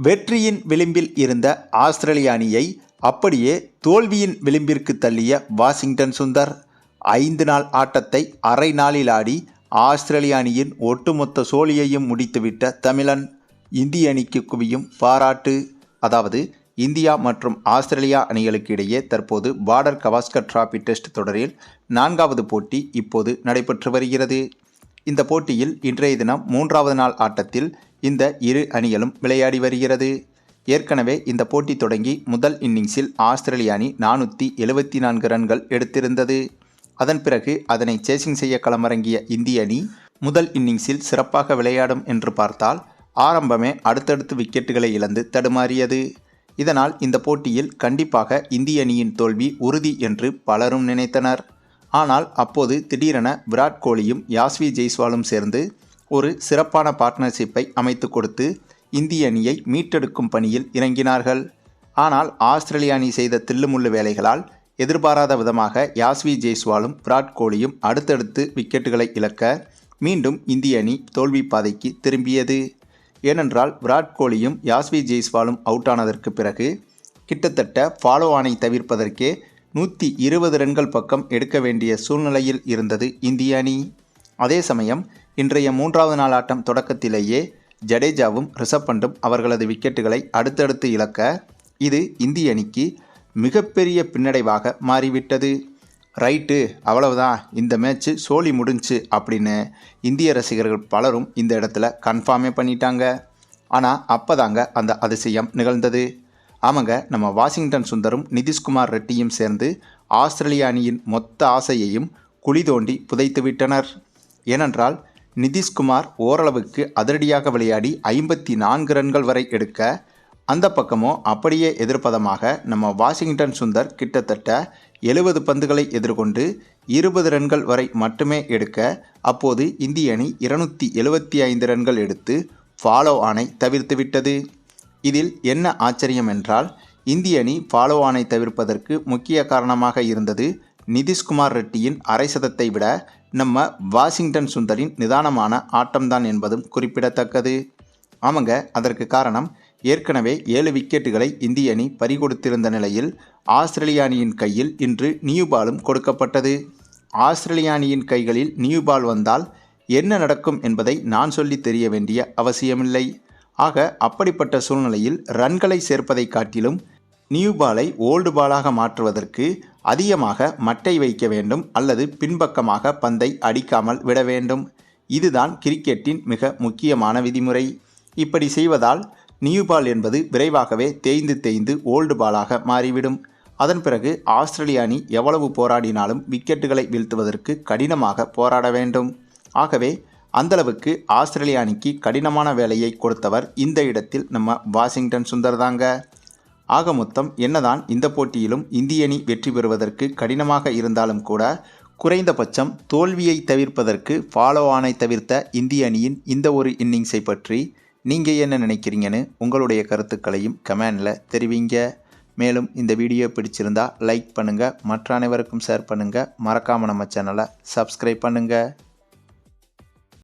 வெற்றியின் விளிம்பில் இருந்த ஆஸ்திரேலிய அணியை அப்படியே தோல்வியின் விளிம்பிற்கு தள்ளிய வாஷிங்டன் சுந்தர் 5 நாள் ஆட்டத்தை அரை நாளில் ஆடி ஆஸ்திரேலிய அணியின் ஒட்டுமொத்த சோழியையும் முடித்துவிட்ட தமிழன். இந்திய அணிக்கு குவியும் பாராட்டு. அதாவது இந்தியா மற்றும் ஆஸ்திரேலியா அணிகளுக்கு இடையே தற்போது பார்டர் கவாஸ்கர் டிராபி டெஸ்ட் தொடரில் 4வது போட்டி இப்போது நடைபெற்று வருகிறது. இந்த போட்டியில் இன்றைய தினம் 3வது நாள் ஆட்டத்தில் இந்த இரு அணிகளும் விளையாடி வருகிறது. ஏற்கனவே இந்த போட்டி தொடங்கி முதல் இன்னிங்ஸில் ஆஸ்திரேலிய அணி 474 ரன்கள் எடுத்திருந்தது. அதன் பிறகு அதனை சேசிங் செய்ய களமிறங்கிய இந்திய அணி முதல் இன்னிங்ஸில் சிறப்பாக விளையாடும் என்று பார்த்தால் ஆரம்பமே அடுத்தடுத்து விக்கெட்டுகளை இழந்து தடுமாறியது. இதனால் இந்த போட்டியில் கண்டிப்பாக இந்திய அணியின் தோல்வி உறுதி என்று பலரும் நினைத்தனர். ஆனால் அப்போது திடீரென விராட் கோலியும் யாஸ்வி ஜெய்ஸ்வாலும் சேர்ந்து ஒரு சிறப்பான பார்ட்னர்ஷிப்பை அமைத்து கொடுத்து இந்திய அணியை மீட்டெடுக்கும் பணியில் இறங்கினார்கள். ஆனால் ஆஸ்திரேலிய அணி செய்த தில்லுமுள்ளு வேலைகளால் எதிர்பாராத விதமாக யாஸ்வி ஜெய்ஸ்வாலும் விராட் கோலியும் அடுத்தடுத்து விக்கெட்டுகளை இழக்க மீண்டும் இந்திய அணி தோல்வி பாதைக்கு திரும்பியது. ஏனென்றால் விராட் கோலியும் யாஸ்வி ஜெய்ஸ்வாலும் அவுட் ஆனதற்கு பிறகு கிட்டத்தட்ட ஃபாலோ ஆனை தவிர்ப்பதற்கே 120 ரன்கள் பக்கம் எடுக்க வேண்டிய சூழ்நிலையில் இருந்தது இந்திய அணி. அதே சமயம் இன்றைய 3வது நாள் ஆட்டம் தொடக்கத்திலேயே ஜடேஜாவும் ரிஷப் பண்டும் அவர்களது விக்கெட்டுகளை அடுத்தடுத்து இழக்க இது இந்திய அணிக்கு மிகப்பெரிய பின்னடைவாக மாறிவிட்டது. ரைட்டு, அவ்வளவுதான், இந்த மேட்ச்சு சோலி முடிஞ்சு அப்படின்னு இந்திய ரசிகர்கள் பலரும் இந்த இடத்துல கன்ஃபார்மே பண்ணிட்டாங்க. ஆனால் அப்போதாங்க அந்த அதிசயம் நிகழ்ந்தது. ஆமாங்க, நம்ம வாஷிங்டன் சுந்தரும் நிதிஷ்குமார் ரெட்டியும் சேர்ந்து ஆஸ்திரேலிய அணியின் மொத்த ஆசையையும் குழி தோண்டி புதைத்து விட்டனர். ஏனென்றால் நிதிஷ்குமார் ஓரளவுக்கு அதிரடியாக விளையாடி 54 ரன்கள் வரை எடுக்க, அந்த பக்கமோ அப்படியே எதிர்ப்பதமாக நம்ம வாஷிங்டன் சுந்தர் கிட்டத்தட்ட 70 பந்துகளை எதிர்கொண்டு 20 ரன்கள் வரை மட்டுமே எடுக்க, அப்போது இந்திய அணி 275 ரன்கள் எடுத்து ஃபாலோ ஆனை தவிர்த்து விட்டது. இதில் என்ன ஆச்சரியம் என்றால் இந்திய அணி ஃபாலோ ஆனை தவிர்ப்பதற்கு முக்கிய காரணமாக இருந்தது நிதிஷ்குமார் ரெட்டியின் அரை சதத்தை விட நம்ம வாஷிங்டன் சுந்தரின் நிதானமான ஆட்டம்தான் என்பதும் குறிப்பிடத்தக்கது. ஆமாங்க, அதற்கு காரணம் ஏற்கனவே 7 விக்கெட்டுகளை இந்திய அணி பறிகொடுத்திருந்த நிலையில் ஆஸ்திரேலிய அணியின் கையில் இன்று நியூ பாலும் கொடுக்கப்பட்டது. ஆஸ்திரேலிய அணியின் கைகளில் நியூ பால் வந்தால் என்ன நடக்கும் என்பதை நான் சொல்லி தெரிய வேண்டிய அவசியமில்லை. ஆக அப்படிப்பட்ட சூழ்நிலையில் ரன்களை சேர்ப்பதை காட்டிலும் நியூ பாலை ஓல்டு பாலாக மாற்றுவதற்கு அதிகமாக மட்டை வைக்க வேண்டும் அல்லது பின்பக்கமாக பந்தை அடிக்காமல் விட வேண்டும். இதுதான் கிரிக்கெட்டின் மிக முக்கியமான விதிமுறை. இப்படி செய்வதால் நியூ பால் என்பது விரைவாகவே தேய்ந்து ஓல்டு பாலாக மாறிவிடும். அதன் பிறகு ஆஸ்திரேலிய அணி எவ்வளவு போராடினாலும் விக்கெட்டுகளை வீழ்த்துவதற்கு கடினமாக போராட வேண்டும். ஆகவே அந்தளவுக்கு ஆஸ்திரேலிய அணிக்கு கடினமான வேலையை கொடுத்தவர் இந்த இடத்தில் நம்ம வாஷிங்டன் சுந்தர் தாங்க. ஆக மொத்தம் என்னதான் இந்த போட்டியிலும் இந்திய அணி வெற்றி பெறுவதற்கு கடினமாக இருந்தாலும் கூட குறைந்தபட்சம் தோல்வியை தவிர்ப்பதற்கு ஃபாலோ ஆனை தவிர்த்த இந்திய அணியின் இந்த ஒரு இன்னிங்ஸை பற்றி நீங்கள் என்ன நினைக்கிறீங்கன்னு உங்களுடைய கருத்துக்களையும் கமெண்டில் தெரிவிங்க. மேலும் இந்த வீடியோ பிடிச்சிருந்தா லைக் பண்ணுங்கள், மற்ற அனைவருக்கும் ஷேர் பண்ணுங்கள், மறக்காமல் நம்ம சேனலை சப்ஸ்கிரைப் பண்ணுங்கள்.